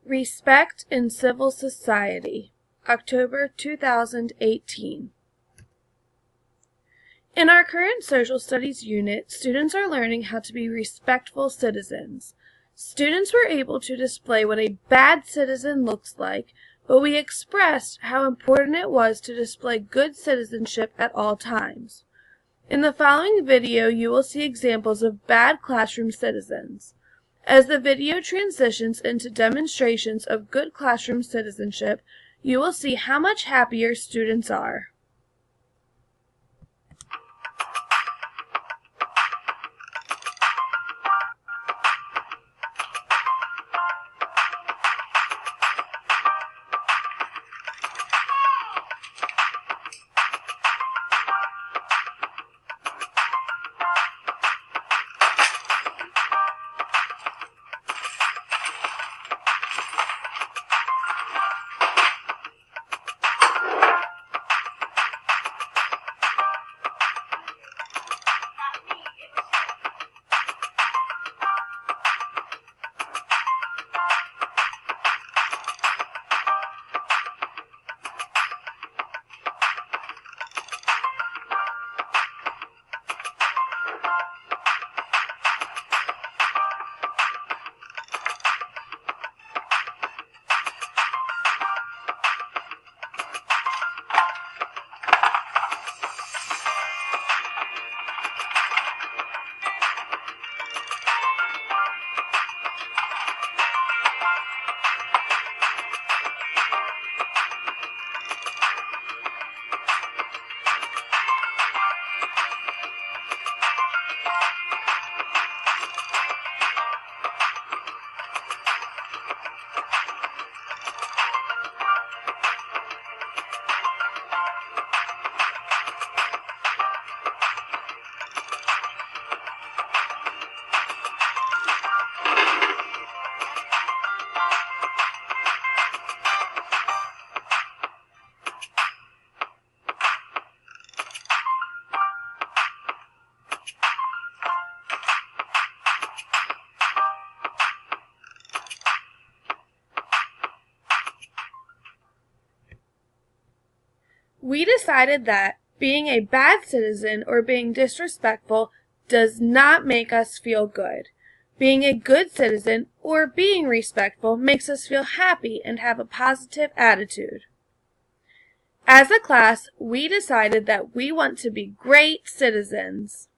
Respect in Civil Society, October 2018. In our current social studies unit, students are learning how to be respectful citizens. Students were able to display what a bad citizen looks like, but we expressed how important it was to display good citizenship at all times. In the following video, you will see examples of bad classroom citizens. As the video transitions into demonstrations of good classroom citizenship, you will see how much happier students are. We decided that being a bad citizen or being disrespectful does not make us feel good. Being a good citizen or being respectful makes us feel happy and have a positive attitude. As a class, we decided that we want to be great citizens.